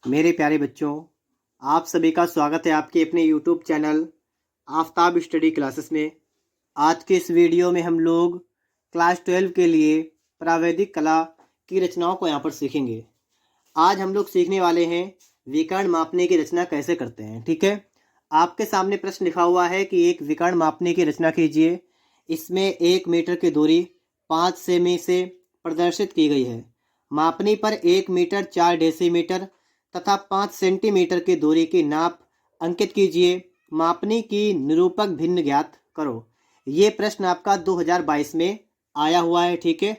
मेरे प्यारे बच्चों, आप सभी का स्वागत है आपके अपने YouTube channel Aftab study classes में। आज के इस वीडियो में हम लोग क्लास 12 के लिए प्रावैधिक कला की रचनाओं को यहाँ पर सीखेंगे। आज हम लोग सीखने वाले हैं विकर्ण मापने की रचना कैसे करते हैं। ठीक है, आपके सामने प्रश्न लिखा हुआ है कि एक विकर्ण मापने की रचना कीजिए। इसमें 1 मीटर की दूरी 5 सेमी से प्रदर्शित की गई है। मापनी पर 1 मीटर 4 डेसीमीटर तथा 5 सेंटीमीटर की दूरी की नाप अंकित कीजिए। मापनी की निरूपक भिन्न ज्ञात करो। ये प्रश्न आपका 2022 में आया हुआ है। ठीक है,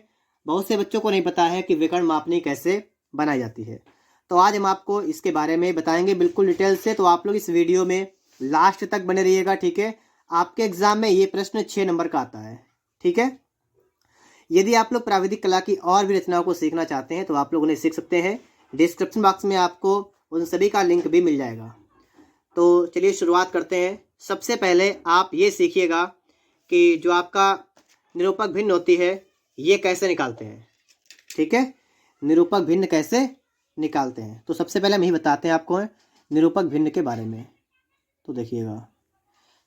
बहुत से बच्चों को नहीं पता है कि विकर्ण मापनी कैसे बनाई जाती है, तो आज हम आपको इसके बारे में बताएंगे बिल्कुल डिटेल से। तो आप लोग इस वीडियो में लास्ट तक बने रहिएगा। ठीक है, आपके एग्जाम में ये प्रश्न 6 नंबर का आता है। ठीक है, यदि आप लोग प्राविधिक कला की और भी रचनाओं को सीखना चाहते हैं तो आप लोग उन्हें सीख सकते हैं। डिस्क्रिप्शन बॉक्स में आपको उन सभी का लिंक भी मिल जाएगा। तो चलिए शुरुआत करते हैं। सबसे पहले आप ये सीखिएगा कि जो आपका निरूपक भिन्न होती है ये कैसे निकालते हैं। ठीक है, निरूपक भिन्न कैसे निकालते हैं, तो सबसे पहले हम यही बताते हैं आपको निरूपक भिन्न के बारे में। तो देखिएगा,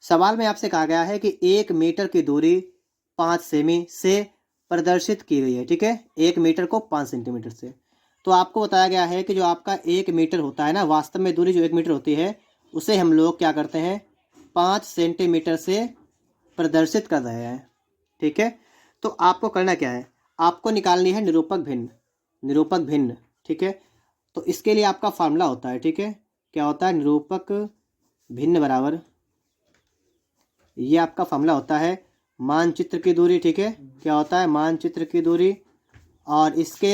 सवाल में आपसे कहा गया है कि 1 मीटर की दूरी 5 सेमी से प्रदर्शित की गई है। ठीक है, 1 मीटर को 5 सेंटीमीटर से। तो आपको बताया गया है कि जो आपका 1 मीटर होता है ना, वास्तव में दूरी जो 1 मीटर होती है उसे हम लोग क्या करते हैं 5 सेंटीमीटर से प्रदर्शित कर रहे हैं। ठीक है, तो आपको करना क्या है, आपको निकालनी है निरूपक भिन्न। निरूपक भिन्न, ठीक है, तो इसके लिए आपका फार्मूला होता है। ठीक है, क्या होता है, निरूपक भिन्न बराबर, ये आपका फार्मूला होता है मानचित्र की दूरी। ठीक है, क्या होता है, मानचित्र की दूरी, और इसके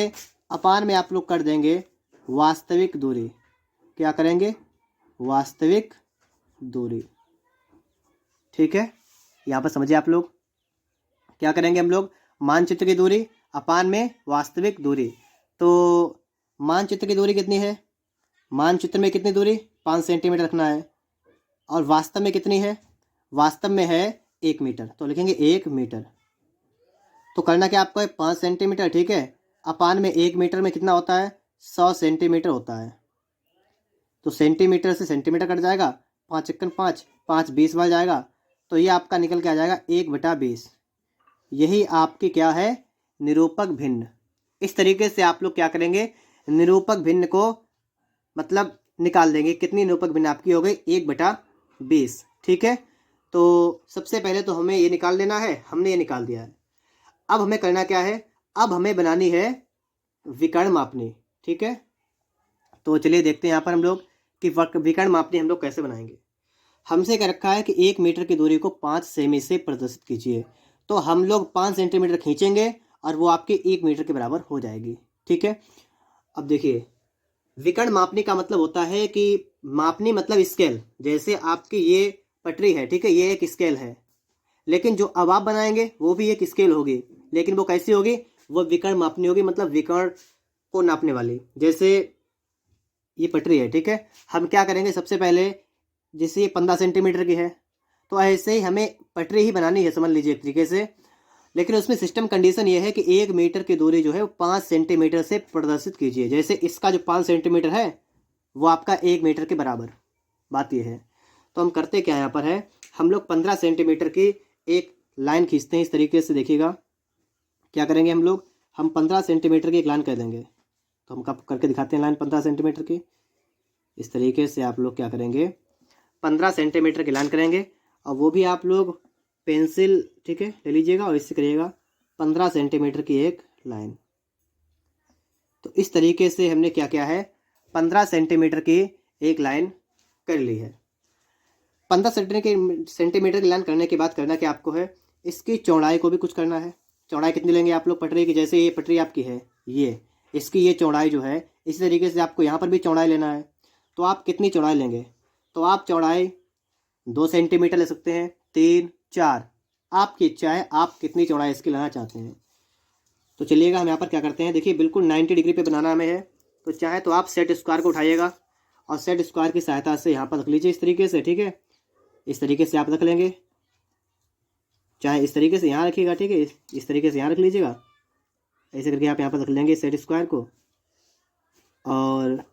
अपान में आप लोग कर देंगे वास्तविक दूरी। क्या करेंगे, वास्तविक दूरी। ठीक है, यहाँ पर समझिए आप लोग क्या करेंगे, हम लोग मानचित्र की दूरी अपान में वास्तविक दूरी। तो मानचित्र की दूरी कितनी है, मानचित्र में कितनी दूरी 5 सेंटीमीटर रखना है, और वास्तव में कितनी है, वास्तव में है 1 मीटर। तो लिखेंगे 1 मीटर। तो करना क्या आपको है 5 सेंटीमीटर। ठीक है, अपान में 1 मीटर में कितना होता है 100 सेंटीमीटर होता है। तो सेंटीमीटर से सेंटीमीटर कट जाएगा, 5 एकड़ 5, 5 20 बार जाएगा, तो ये आपका निकल के आ जाएगा 1/20। यही आपकी क्या है, निरूपक भिन्न। इस तरीके से आप लोग क्या करेंगे, निरूपक भिन्न को मतलब निकाल देंगे। कितनी निरूपक भिन्न आपकी हो गई 1/20। ठीक है, तो सबसे पहले तो हमें ये निकाल लेना है, हमने ये निकाल दिया है। अब हमें करना क्या है, अब हमें बनानी है विकर्ण मापनी। ठीक है, तो चलिए देखते हैं यहाँ पर हम लोग कि विकर्ण मापनी हम लोग कैसे बनाएंगे। हमसे क्या रखा है कि 1 मीटर की दूरी को 5 सेमी से प्रदर्शित कीजिए। तो हम लोग 5 सेंटीमीटर खींचेंगे और वो आपके 1 मीटर के बराबर हो जाएगी। ठीक है, अब देखिए, विकर्ण मापनी का मतलब होता है कि मापनी मतलब स्केल। जैसे आपकी ये पटरी है, ठीक है, ये एक स्केल है, लेकिन जो अब आप बनाएंगे वो भी एक स्केल होगी, लेकिन वो कैसी होगी, वो विकर्ण मापनी होगी, मतलब विकर्ण को नापने वाली। जैसे ये पटरी है, ठीक है, हम क्या करेंगे सबसे पहले, जैसे ये 15 सेंटीमीटर की है, तो ऐसे ही हमें पटरी ही बनानी है, समझ लीजिए एक तरीके से। लेकिन उसमें सिस्टम कंडीशन ये है कि 1 मीटर की दूरी जो है वो 5 सेंटीमीटर से प्रदर्शित कीजिए। जैसे इसका जो 5 सेंटीमीटर है वो आपका 1 मीटर के बराबर, बात ये है। तो हम करते क्या यहाँ पर है, हम लोग 15 सेंटीमीटर की एक लाइन खींचते हैं इस तरीके से। देखिएगा क्या करेंगे हम 15 सेंटीमीटर की एक लाइन कर देंगे। तो हम कब करके दिखाते हैं लाइन 15 सेंटीमीटर की। इस तरीके से आप लोग क्या करेंगे 15 सेंटीमीटर की लाइन करेंगे, और वो भी आप लोग पेंसिल, ठीक है, ले लीजिएगा और इससे करिएगा 15 सेंटीमीटर की एक लाइन। तो इस तरीके से हमने क्या किया है 15 सेंटीमीटर की एक लाइन कर ली है। 15 सेंटीमीटर की लाइन करने के बाद करना क्या आपको है, इसकी चौड़ाई को भी कुछ करना है। चौड़ाई कितनी लेंगे आप लोग पटरी की, जैसे ये पटरी आपकी है, ये इसकी ये चौड़ाई जो है, इसी तरीके से आपको यहाँ पर भी चौड़ाई लेना है। तो आप कितनी चौड़ाई लेंगे, तो आप चौड़ाई 2 सेंटीमीटर ले सकते हैं, 3, 4, आपकी इच्छा है आप कितनी चौड़ाई इसकी लेना चाहते हैं। तो चलिएगा हम यहाँ पर क्या करते हैं, देखिए बिल्कुल 90 डिग्री पे बनाना हमें है। तो चाहे तो आप सेट स्क्वायर को उठाइएगा और सेट स्क्वायर की सहायता से यहाँ पर रख लीजिए इस तरीके से। ठीक है, इस तरीके से आप रख लेंगे, चाहे इस तरीके से यहाँ रखिएगा, ठीक है, इस तरीके से यहाँ रख लीजिएगा। ऐसे करके आप यहाँ पर रख लेंगे सेट स्क्वायर को, और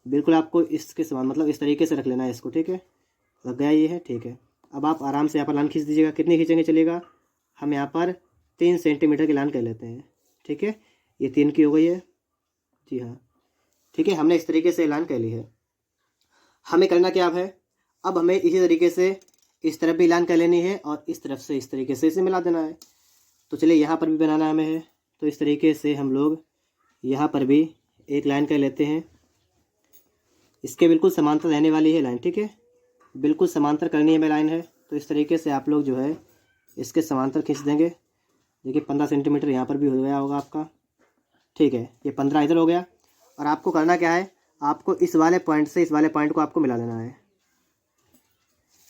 बिल्कुल आपको इसके समान, मतलब इस तरीके से रख लेना है इसको, ठीक है। लग गया ये है, ठीक है। अब आप आराम से यहाँ पर लाइन खींच दीजिएगा। कितनी खींचेंगे चलेगा, हम यहाँ पर 3 सेंटीमीटर की लाइन कर लेते हैं, ठीक है। ये 3 की हो गई है, जी हाँ, ठीक है। हमने इस तरीके से लाइन कर ली है। हमें करना क्या अब है, अब हमें इसी तरीके से इस तरफ भी लाइन कर लेनी है और इस तरफ से इस तरीके से इसे मिला देना है। तो चलिए यहाँ पर भी बनाना हमें है, तो इस तरीके से हम लोग यहाँ पर भी एक लाइन कर लेते हैं। इसके बिल्कुल समांतर रहने वाली है लाइन, ठीक है, बिल्कुल समांतर करनी है हमें लाइन है। तो इस तरीके से आप लोग जो है इसके समांतर खींच देंगे। देखिए 15 सेंटीमीटर यहाँ पर भी हो गया होगा आपका, ठीक है। ये 15 इधर हो गया। और आपको करना क्या है, आपको इस वाले पॉइंट से इस वाले पॉइंट को आपको मिला देना है।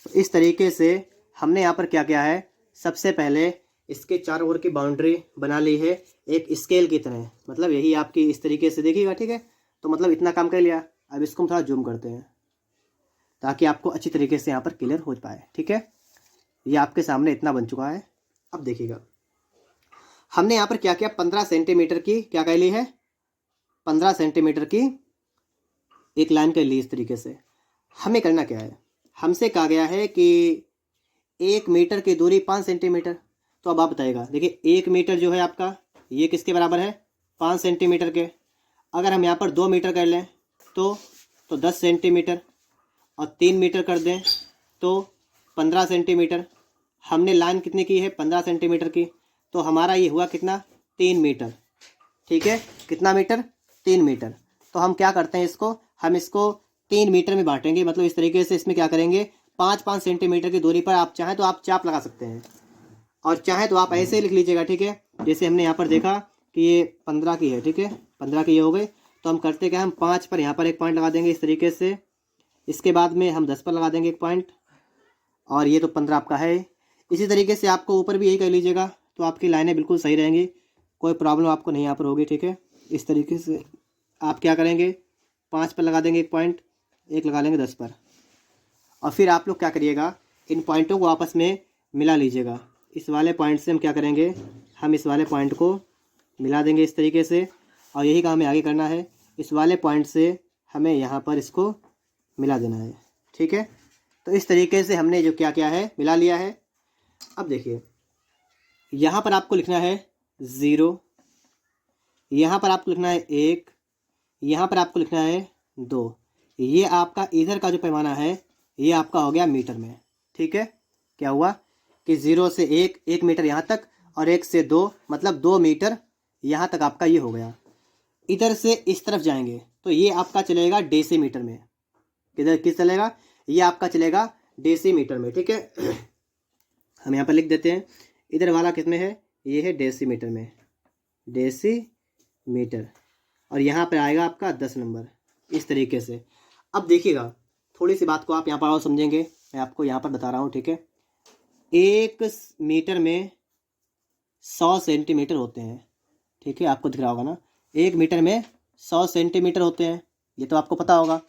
तो इस तरीके से हमने यहाँ पर क्या किया है, सबसे पहले इसके चारों ओर की बाउंड्री बना ली है एक स्केल की तरह, मतलब यही आपकी इस तरीके से देखिएगा, ठीक है। तो मतलब इतना काम कर लिया। अब इसको हम थोड़ा जूम करते हैं ताकि आपको अच्छी तरीके से यहाँ पर क्लियर हो पाए, ठीक है। ये आपके सामने इतना बन चुका है। अब देखिएगा हमने यहाँ पर क्या किया, 15 सेंटीमीटर की क्या कर ली है, 15 सेंटीमीटर की एक लाइन कर ली इस तरीके से। हमें करना क्या है, हमसे कहा गया है कि 1 मीटर की दूरी 5 सेंटीमीटर। तो अब आप बताइएगा, देखिए 1 मीटर जो है आपका ये किसके बराबर है, 5 सेंटीमीटर के। अगर हम यहाँ पर 2 मीटर कर लें तो 10 सेंटीमीटर, और 3 मीटर कर दें तो 15 सेंटीमीटर। हमने लाइन कितनी की है, 15 सेंटीमीटर की, तो हमारा ये हुआ कितना, 3 मीटर, ठीक है। कितना मीटर, 3 मीटर। तो हम क्या करते हैं इसको, हम इसको 3 मीटर में बांटेंगे, मतलब इस तरीके से इसमें क्या करेंगे, 5-5 सेंटीमीटर की दूरी पर आप चाहें तो आप चाप लगा सकते हैं, और चाहें तो आप ऐसे ही लिख लीजिएगा, ठीक है। जैसे हमने यहाँ पर देखा कि ये 15 की है, ठीक है, 15 की ये हो गई। तो हम करते क्या, हम 5 पर यहाँ पर एक पॉइंट लगा देंगे इस तरीके से, इसके बाद में हम 10 पर लगा देंगे एक पॉइंट, और ये तो 15 आपका है। इसी तरीके से आपको ऊपर भी यही कर लीजिएगा, तो आपकी लाइनें बिल्कुल सही रहेंगी, कोई प्रॉब्लम आपको नहीं यहाँ पर होगी, ठीक है। इस तरीके से आप क्या करेंगे, 5 पर लगा देंगे एक पॉइंट, एक लगा लेंगे 10 पर, और फिर आप लोग क्या करिएगा, इन पॉइंटों को आपस में मिला लीजिएगा। इस वाले पॉइंट से हम क्या करेंगे, हम इस वाले पॉइंट को मिला देंगे इस तरीके से, और यही काम हमें आगे करना है। इस वाले पॉइंट से हमें यहाँ पर इसको मिला देना है, ठीक है। तो इस तरीके से हमने जो क्या किया है, मिला लिया है। अब देखिए यहाँ पर आपको लिखना है 0, यहाँ पर आपको लिखना है 1, यहाँ पर आपको लिखना है 2। ये आपका इधर का जो पैमाना है ये आपका हो गया मीटर में, ठीक है। क्या हुआ कि 0 से 1 मीटर यहाँ तक, और 1 से 2 मतलब 2 मीटर यहाँ तक आपका ये हो गया। इधर से इस तरफ जाएंगे तो ये आपका चलेगा डेसीमीटर में। किधर किस चलेगा, ये आपका चलेगा डेसीमीटर में, ठीक है। हम यहाँ पर लिख देते हैं, इधर वाला किस में है, ये है डेसीमीटर में, डेसीमीटर, और यहाँ पर आएगा आपका 10 नंबर, इस तरीके से। अब देखिएगा थोड़ी सी बात को आप यहाँ पर और समझेंगे, मैं आपको यहाँ पर बता रहा हूँ, ठीक है। 1 मीटर में 100 सेंटीमीटर होते हैं, ठीक है, आपको दिख रहा होगा ना, 1 मीटर में 100 सेंटीमीटर होते हैं, ये तो आपको पता होगा।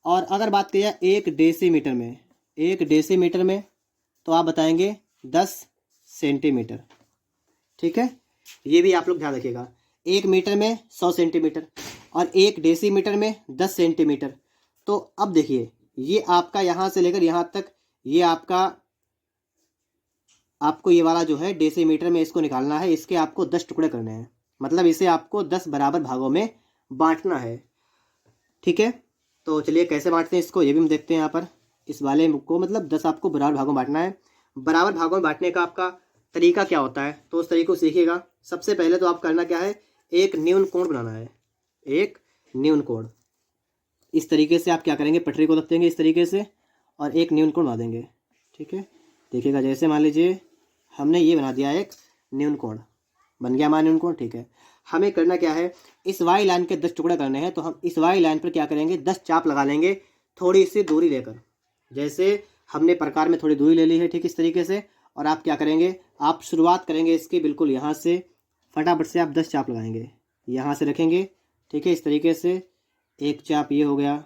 और अगर बात की जाए 1 डेसीमीटर में, 1 डेसीमीटर में तो आप बताएंगे 10 सेंटीमीटर, ठीक है। ये भी आप लोग ध्यान रखिएगा, 1 मीटर में 100 सेंटीमीटर और 1 डेसीमीटर में 10 सेंटीमीटर। तो अब देखिए ये आपका यहाँ से लेकर यहाँ तक, ये आपको ये वाला जो है डेसीमीटर में इसको निकालना है, इसके आपको 10 टुकड़े करने हैं, मतलब इसे आपको 10 बराबर भागों में बांटना है, ठीक है। तो चलिए कैसे बांटते हैं इसको, ये भी हम देखते हैं यहाँ पर। इस वाले को मतलब 10 आपको बराबर भागों में बांटना है। बराबर भागों में बांटने का आपका तरीका क्या होता है, तो उस तरीके को सीखिएगा। सबसे पहले तो आप करना क्या है, एक न्यून कोण बनाना है, एक न्यून कोण। इस तरीके से आप क्या करेंगे, पटरी को रख देंगे इस तरीके से और एक न्यून कोण बना देंगे, ठीक है। देखिएगा जैसे मान लीजिए हमने ये बना दिया, एक न्यून कोण बन गया हमारा न्यून कोण, ठीक है। हमें करना क्या है, इस वाई लाइन के 10 टुकड़े करने हैं, तो हम इस वाई लाइन पर क्या करेंगे, 10 चाप लगा लेंगे थोड़ी सी दूरी लेकर। जैसे हमने प्रकार में थोड़ी दूरी ले ली है, ठीक इस तरीके से। और आप क्या करेंगे, आप शुरुआत करेंगे इसकी बिल्कुल यहाँ से, फटाफट से आप 10 चाप लगाएंगे, यहाँ से रखेंगे, ठीक है, इस तरीके से। एक चाप ये हो गया,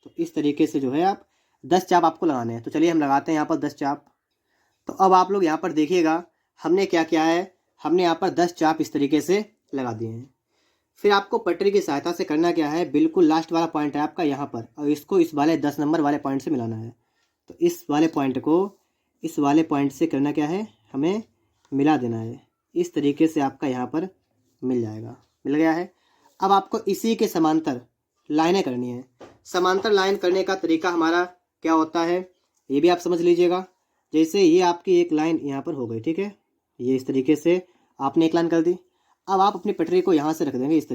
तो इस तरीके से जो है आप 10 चाप आपको लगाने हैं। तो चलिए हम लगाते हैं यहाँ पर 10 चाप। तो अब आप लोग यहाँ पर देखिएगा हमने क्या किया है, हमने यहाँ पर 10 चाप इस तरीके से लगा दिए हैं। फिर आपको पटरी की सहायता से करना क्या है, बिल्कुल लास्ट वाला पॉइंट है आपका यहाँ पर, और इसको इस वाले 10 नंबर वाले पॉइंट से मिलाना है। तो इस वाले पॉइंट को इस वाले पॉइंट से करना क्या है, हमें मिला देना है। इस तरीके से आपका यहाँ पर मिल जाएगा, मिल गया है। अब आपको इसी के समांतर लाइनें करनी है। समांतर लाइन करने का तरीका हमारा क्या होता है, ये भी आप समझ लीजिएगा। जैसे ये आपकी एक लाइन यहाँ पर हो गई, ठीक है, ये इस तरीके से आपने एक लाइन कर दी। अब आप अपनी पटरी को यहाँ से रख देंगे इस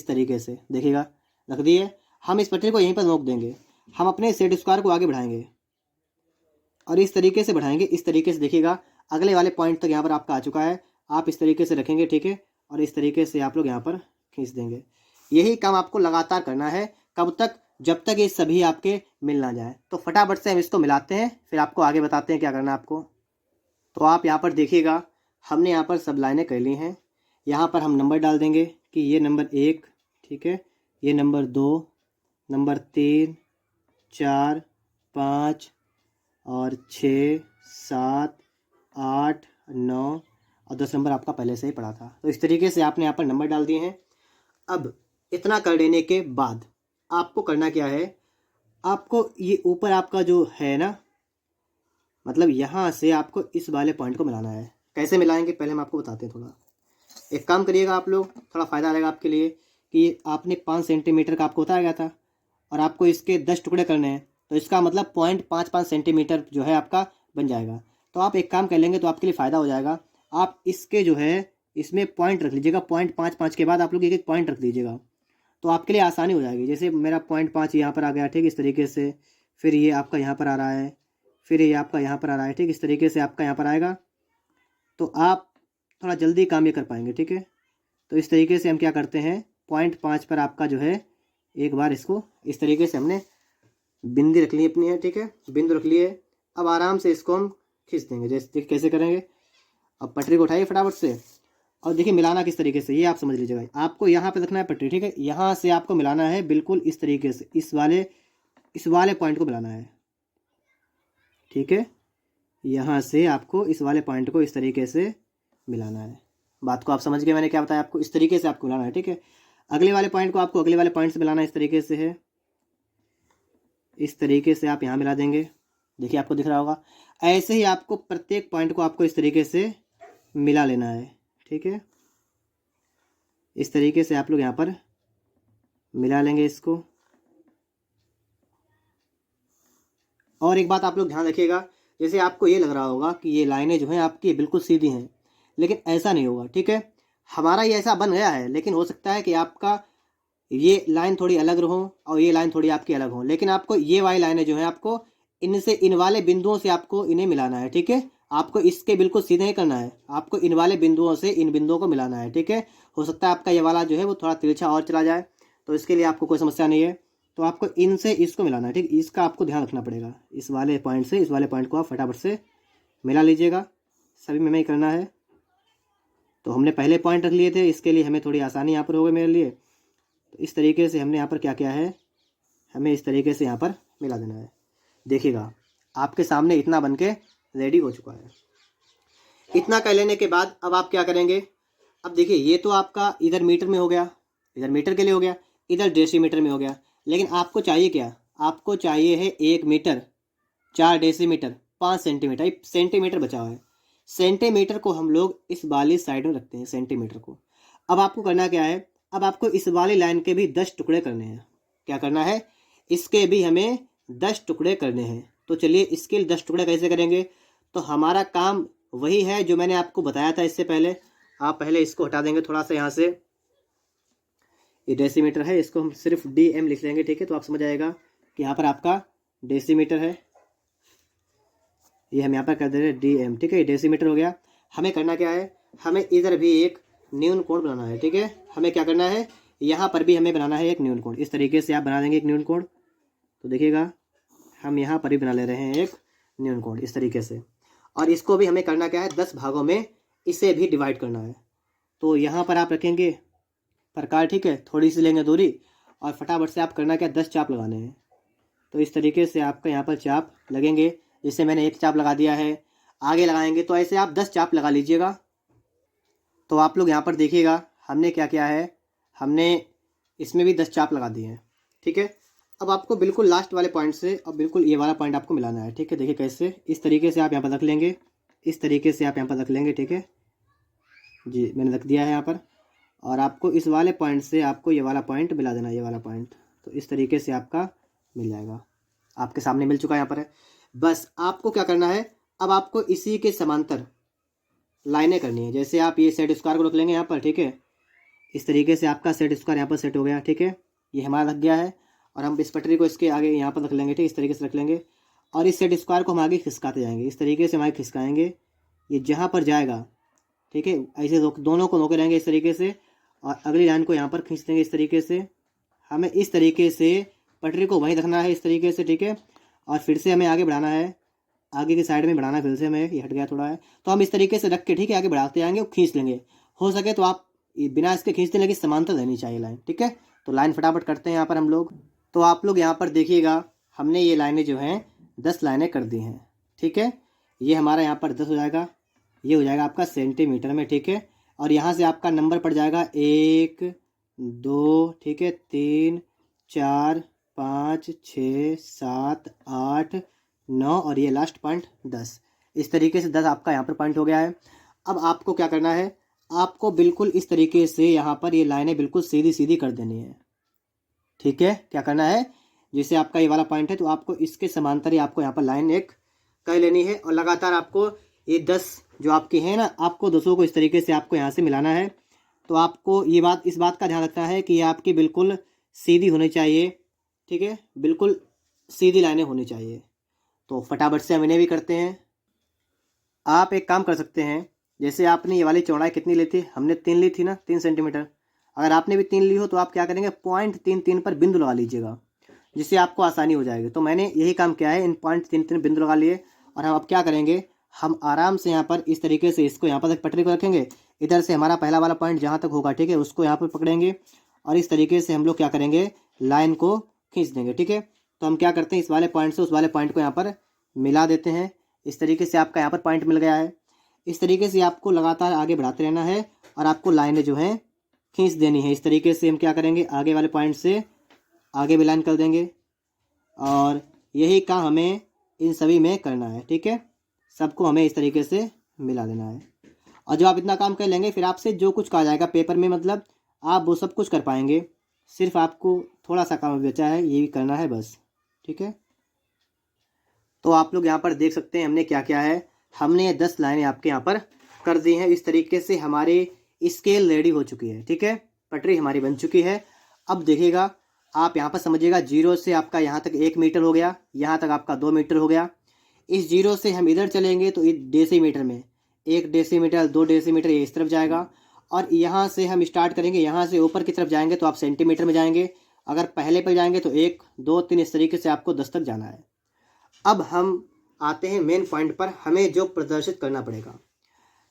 तरीके से देखिएगा, रख दिए। हम इस पटरी को यहीं पर रोक देंगे। हम अपने सेट स्क्वायर को आगे बढ़ाएंगे और इस तरीके से बढ़ाएंगे, इस तरीके से देखिएगा अगले वाले पॉइंट तक यहाँ पर आपका आ चुका है। आप इस तरीके से रखेंगे, ठीक है, और इस तरीके से आप लोग यहाँ पर खींच देंगे। यही काम आपको लगातार करना है। कब तक, जब तक ये सभी आपके मिल ना जाए। तो फटाफट से हम इसको मिलाते हैं, फिर आपको आगे बताते हैं क्या करना है आपको। तो आप यहाँ पर देखिएगा, हमने यहाँ पर सब लाइनें कर ली हैं। यहाँ पर हम नंबर डाल देंगे कि ये नंबर 1, ठीक है, ये नंबर 2, नंबर 3, 4, 5 और 6, 7, 8, 9 और 10 नंबर आपका पहले से ही पड़ा था। तो इस तरीके से आपने यहाँ पर नंबर डाल दिए हैं। अब इतना कर लेने के बाद आपको करना क्या है, आपको ये ऊपर आपका जो है ना, मतलब यहाँ से आपको इस वाले पॉइंट को मिलाना है। कैसे मिलाएंगे पहले हम आपको बताते हैं। थोड़ा एक काम करिएगा आप लोग, थोड़ा फ़ायदा रहेगा आपके लिए, कि आपने 5 सेंटीमीटर का आपको बताया गया था और आपको इसके 10 टुकड़े करने हैं। तो इसका मतलब 0.55 सेंटीमीटर जो है आपका बन जाएगा। तो आप एक काम कर लेंगे तो आपके लिए फ़ायदा हो जाएगा। आप इसके जो है इसमें पॉइंट रख लीजिएगा, 0.55 के बाद आप लोग एक एक पॉइंट रख दीजिएगा, तो आपके लिए आसानी हो जाएगी। जैसे मेरा 0.5 यहाँ पर आ गया, ठीक, इस तरीके से। फिर ये आपका यहाँ पर आ रहा है, फिर ये आपका यहाँ पर आ रहा है, ठीक, इस तरीके से आपका यहाँ पर आएगा। तो आप थोड़ा जल्दी काम ये कर पाएंगे, ठीक है। तो इस तरीके से हम क्या करते हैं, 0.5 पर आपका जो है एक बार इसको इस तरीके से हमने बिंदी रख ली अपनी है, ठीक है, बिंदु रख लिए। अब आराम से इसको हम खींच देंगे। जैसे देखिए कैसे करेंगे। अब पटरी को उठाइए फटाफट से और देखिए मिलाना किस तरीके से, ये आप समझ लीजिएगा। आपको यहाँ पे रखना है पटरी, ठीक है, यहाँ से आपको मिलाना है बिल्कुल इस तरीके से, इस वाले पॉइंट को मिलाना है, ठीक है। यहाँ से आपको इस वाले पॉइंट को इस तरीके से मिलाना है। बात को आप समझ गए, मैंने क्या बताया आपको, इस तरीके से आपको मिलाना है, ठीक है। अगले वाले पॉइंट को आपको अगले वाले पॉइंट से मिलाना है, इस तरीके से है, इस तरीके से आप यहाँ मिला देंगे। देखिए आपको दिख रहा होगा। ऐसे ही आपको प्रत्येक पॉइंट को आपको इस तरीके से मिला लेना है, ठीक है। इस तरीके से आप लोग यहाँ पर मिला लेंगे इसको। और एक बात आप लोग ध्यान रखिएगा, जैसे आपको ये लग रहा होगा कि ये लाइनें जो हैं आपकी बिल्कुल सीधी हैं, लेकिन ऐसा नहीं होगा, ठीक है। हमारा ये ऐसा बन गया है, लेकिन हो सकता है कि आपका ये लाइन थोड़ी अलग हो और ये लाइन थोड़ी आपकी अलग हो। लेकिन आपको ये वाली लाइनें जो है आपको इनसे, इन वाले बिंदुओं से आपको इन्हें मिलाना है, ठीक है। आपको इसके बिल्कुल सीधे ही करना है, आपको इन वाले बिंदुओं से इन बिंदुओं को मिलाना है, ठीक है। हो सकता है आपका ये वाला जो है वो थोड़ा तिरछा और चला जाए, तो इसके लिए आपको कोई समस्या नहीं है। तो आपको इनसे इसको मिलाना है, ठीक, इसका आपको ध्यान रखना पड़ेगा। इस वाले पॉइंट से इस वाले पॉइंट को आप फटाफट से मिला लीजिएगा। सभी में ही करना है। तो हमने पहले पॉइंट रख लिए थे, इसके लिए हमें थोड़ी आसानी यहाँ पर हो गई मेरे लिए। तो इस तरीके से हमने यहाँ पर क्या किया है, हमें इस तरीके से यहाँ पर मिला देना है। देखिएगा आपके सामने इतना बन के रेडी हो चुका है। इतना कर लेने के बाद अब आप क्या करेंगे, अब देखिए ये तो आपका इधर मीटर में हो गया, इधर मीटर के लिए हो गया, इधर डेसीमीटर में हो गया। लेकिन आपको चाहिए क्या, आपको चाहिए है 1 मीटर 4 डेसीमीटर 5 सेंटीमीटर। ये सेंटीमीटर बचा हुआ है। सेंटीमीटर को हम लोग इस वाली साइड में रखते हैं, सेंटीमीटर को। अब आपको करना क्या है, अब आपको इस वाली लाइन के भी 10 टुकड़े करने हैं। क्या करना है, इसके भी हमें 10 टुकड़े करने हैं। तो चलिए इसके 10 टुकड़े कैसे करेंगे। तो हमारा काम वही है जो मैंने आपको बताया था इससे पहले। आप पहले इसको हटा देंगे थोड़ा सा यहाँ से, ये डेसीमीटर है, इसको हम सिर्फ DM लिख लेंगे, ठीक है। तो आप समझ आएगा कि यहाँ पर आपका डेसीमीटर है, ये हम यहाँ पर कर दे रहे हैं DM, ठीक है। ये डेसीमीटर हो गया। हमें करना क्या है, हमें इधर भी एक न्यून कोण बनाना है, ठीक है। हमें क्या करना है, यहाँ पर भी हमें बनाना है एक न्यून कोण। इस तरीके से आप बना देंगे एक न्यून कोण। तो देखिएगा हम यहाँ पर भी बना ले रहे हैं एक न्यून कोण इस तरीके से। और इसको भी हमें करना क्या है, 10 भागों में इसे भी डिवाइड करना है। तो यहाँ पर आप रखेंगे प्रकार, ठीक है, थोड़ी सी लेंगे दूरी और फटाफट से आप करना क्या, 10 चाप लगाने हैं। तो इस तरीके से आपका यहाँ पर चाप लगेंगे। जैसे मैंने एक चाप लगा दिया है, आगे लगाएंगे तो ऐसे आप 10 चाप लगा लीजिएगा। तो आप लोग यहाँ पर देखिएगा हमने क्या किया है, हमने इसमें भी 10 चाप लगा दिए हैं। ठीक है, अब आपको बिल्कुल लास्ट वाले पॉइंट से अब बिल्कुल ये वाला पॉइंट आपको मिलाना है। ठीक है, देखिए कैसे, इस तरीके से आप यहाँ पर रख लेंगे, इस तरीके से आप यहाँ पर रख लेंगे। ठीक है जी, मैंने रख दिया है यहाँ पर। और आपको इस वाले पॉइंट से आपको ये वाला पॉइंट मिला देना है, ये वाला पॉइंट। तो इस तरीके से आपका मिल जाएगा, आपके सामने मिल चुका है यहाँ पर है। बस आपको क्या करना है, अब आपको इसी के समांतर लाइनें करनी है। जैसे आप ये सेट स्क्वायर को रख लेंगे यहाँ पर। ठीक है, इस तरीके से आपका सेट स्क्वायर यहाँ पर सेट हो गया। ठीक है, ये हमारा लग गया है। और हम इस पटरी को इसके आगे यहाँ पर रख लेंगे। ठीक, इस तरीके से रख लेंगे और इस सेट स्क्वायर को हम आगे खिसकाते जाएंगे। इस तरीके से हम आगे खिसकाएंगे, ये जहाँ पर जाएगा। ठीक है, ऐसे दोनों को रोके रहेंगे इस तरीके से और अगली लाइन को यहाँ पर खींच देंगे इस तरीके से। हमें इस तरीके से पटरी को वहीं रखना है इस तरीके से। ठीक है, और फिर से हमें आगे बढ़ाना है, आगे की साइड में बढ़ाना है। फिर से हमें ये हट गया थोड़ा है, तो हम इस तरीके से रख के ठीक है आगे बढ़ाते आएंगे और खींच लेंगे। हो सके तो आप बिना इसके खींचते लगे समांतर रहनी चाहिए लाइन। ठीक है, तो लाइन फटाफट करते हैं यहाँ पर हम लोग। तो आप लोग यहाँ पर देखिएगा, हमने ये लाइनें जो हैं 10 लाइनें कर दी हैं। ठीक है, ये हमारा यहाँ पर 10 हो जाएगा, ये हो जाएगा आपका सेंटीमीटर में। ठीक है, और यहाँ से आपका नंबर पड़ जाएगा 1 2 ठीक है 3 4 5 6 7 8 9 और ये लास्ट पॉइंट 10। इस तरीके से 10 आपका यहाँ पर पॉइंट हो गया है। अब आपको क्या करना है, आपको बिल्कुल इस तरीके से यहाँ पर ये लाइनें बिल्कुल सीधी सीधी कर देनी है। ठीक है, क्या करना है, जैसे आपका ये वाला पॉइंट है तो आपको इसके समांतर ही आपको यहाँ पर लाइन एक कर लेनी है। और लगातार आपको ये 10 जो आपके हैं ना, आपको 10 को इस तरीके से आपको यहाँ से मिलाना है। तो आपको ये बात, इस बात का ध्यान रखना है कि ये आपकी बिल्कुल सीधी होनी चाहिए। ठीक है, बिल्कुल सीधी लाइनें होनी चाहिए। तो फटाफट से हम इन्हें भी करते हैं। आप एक काम कर सकते हैं, जैसे आपने ये वाली चौड़ाई कितनी ली थी, हमने 3 ली थी ना, 3 सेंटीमीटर। अगर आपने भी 3 ली हो तो आप क्या करेंगे, पॉइंट 3 पर बिंदु लगा लीजिएगा, जिससे आपको आसानी हो जाएगी। तो मैंने यही काम किया है, इन पॉइंट 3 बिंदु लगा लिए। और हम अब क्या करेंगे, हम आराम से यहाँ पर इस तरीके से इसको यहाँ पर पटरी को रखेंगे। इधर से हमारा पहला वाला पॉइंट जहाँ तक होगा, ठीक है, उसको यहाँ पर पकड़ेंगे और इस तरीके से हम लोग क्या करेंगे, लाइन को खींच देंगे। ठीक है, तो हम क्या करते हैं, इस वाले पॉइंट से उस वाले पॉइंट को यहाँ पर मिला देते हैं। इस तरीके से आपका यहाँ पर पॉइंट मिल गया है। इस तरीके से आपको लगातार आगे बढ़ाते रहना है और आपको लाइनें जो हैं खींच देनी है। इस तरीके से हम क्या करेंगे, आगे वाले पॉइंट से आगे भी लाइन कर देंगे और यही काम हमें इन सभी में करना है। ठीक है, सबको हमें इस तरीके से मिला देना है। और जब आप इतना काम कर लेंगे, फिर आपसे जो कुछ कहा जाएगा पेपर में, मतलब आप वो सब कुछ कर पाएंगे। सिर्फ आपको थोड़ा सा काम बचा है, ये भी करना है बस। ठीक है, तो आप लोग यहाँ पर देख सकते हैं हमने क्या क्या है। हमने ये 10 लाइनें आपके यहाँ पर कर दी हैं। इस तरीके से हमारी स्केल रेडी हो चुकी है। ठीक है, पटरी हमारी बन चुकी है। अब देखिएगा, आप यहाँ पर समझिएगा, 0 से आपका यहाँ तक 1 मीटर हो गया, यहाँ तक आपका 2 मीटर हो गया। इस 0 से हम इधर चलेंगे तो डेसीमीटर में 1 डेसीमीटर 2 डेसीमीटर ये इस तरफ जाएगा। और यहाँ से हम स्टार्ट करेंगे, यहाँ से ऊपर की तरफ जाएंगे तो आप सेंटीमीटर में जाएंगे। अगर पहले पर जाएंगे तो 1 2 3 इस तरीके से आपको 10 तक जाना है। अब हम आते हैं मेन पॉइंट पर, हमें जो प्रदर्शित करना पड़ेगा।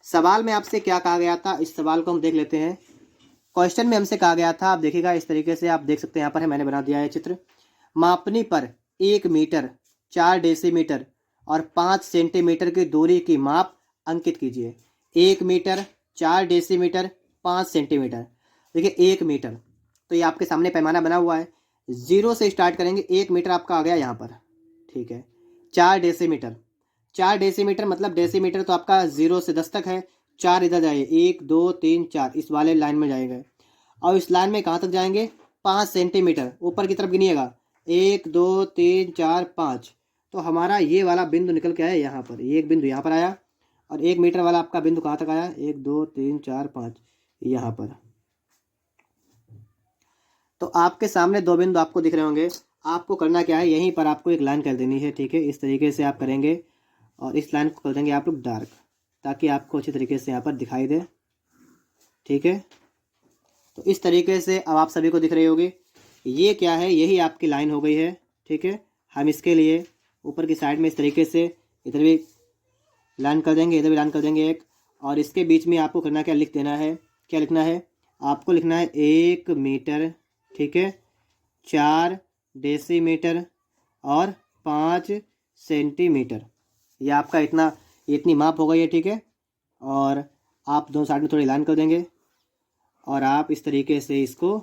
सवाल में आपसे क्या कहा गया था, इस सवाल को हम देख लेते हैं। क्वेश्चन में हमसे कहा गया था, आप देखिएगा इस तरीके से, आप देख सकते हैं यहाँ पर है, मैंने बना दिया है चित्र। मापनी पर 1 मीटर 4 डेसीमीटर और 5 सेंटीमीटर की दूरी की माप अंकित कीजिए। 1 मीटर 4 डेसीमीटर 5 सेंटीमीटर। देखिए 1 मीटर, तो ये आपके सामने पैमाना बना हुआ है। 0 से स्टार्ट करेंगे, 1 मीटर आपका आ गया यहाँ पर। ठीक है, 4 डेसीमीटर, 4 डेसीमीटर मतलब डेसीमीटर तो आपका 0 से 10 तक है। 4 इधर जाइए, 1 2 3 4 इस वाले लाइन में जाएंगे। और इस लाइन में कहाँ तक जाएंगे, 5 सेंटीमीटर ऊपर की तरफ गिनिएगा, 1 2 3 4 5। तो हमारा ये वाला बिंदु निकल के आया यहाँ पर, ये एक बिंदु यहाँ पर आया। और 1 मीटर वाला आपका बिंदु कहाँ तक आया, 1 2 3 4 5 यहाँ पर। तो आपके सामने 2 बिंदु आपको दिख रहे होंगे। आपको करना क्या है, यहीं पर आपको एक लाइन कर देनी है। ठीक है, इस तरीके से आप करेंगे और इस लाइन को कर देंगे आप लोग डार्क, ताकि आपको अच्छी तरीके से यहाँ पर दिखाई दे। ठीक है, तो इस तरीके से अब आप सभी को दिख रही होगी। ये क्या है, यही आपकी लाइन हो गई है। ठीक है, हम इसके लिए ऊपर की साइड में इस तरीके से इधर भी लाइन कर देंगे, इधर भी लाइन कर देंगे एक। और इसके बीच में आपको करना क्या, लिख देना है। क्या लिखना है, आपको लिखना है 1 मीटर, ठीक है, 4 डेसीमीटर और 5 सेंटीमीटर। ये आपका इतनी माप हो गई है। ठीक है, और आप दोनों साइड में थोड़ी लाइन कर देंगे और आप इस तरीके से इसको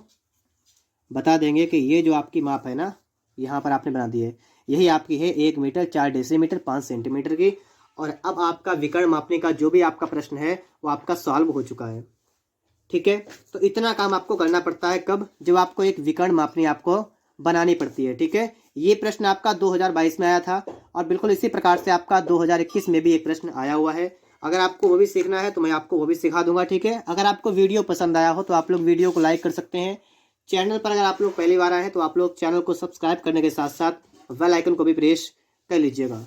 बता देंगे कि ये जो आपकी माप है ना, यहाँ पर आपने बना दी है, यही आपकी है 1 मीटर 4 डेसीमीटर 5 सेंटीमीटर की। और अब आपका विकर्ण मापने का जो भी आपका प्रश्न है वो आपका सॉल्व हो चुका है। ठीक है, तो इतना काम आपको करना पड़ता है कब, जब आपको एक विकर्ण मापनी आपको बनानी पड़ती है। ठीक है, ये प्रश्न आपका 2022 में आया था और बिल्कुल इसी प्रकार से आपका 2021 में भी एक प्रश्न आया हुआ है। अगर आपको वो भी सीखना है तो मैं आपको वो भी सिखा दूंगा। ठीक है, अगर आपको वीडियो पसंद आया हो तो आप लोग वीडियो को लाइक कर सकते हैं। चैनल पर अगर आप लोग पहली बार आए हैं तो आप लोग चैनल को सब्सक्राइब करने के साथ साथ बेल आइकन को भी प्रेस कर लीजिएगा।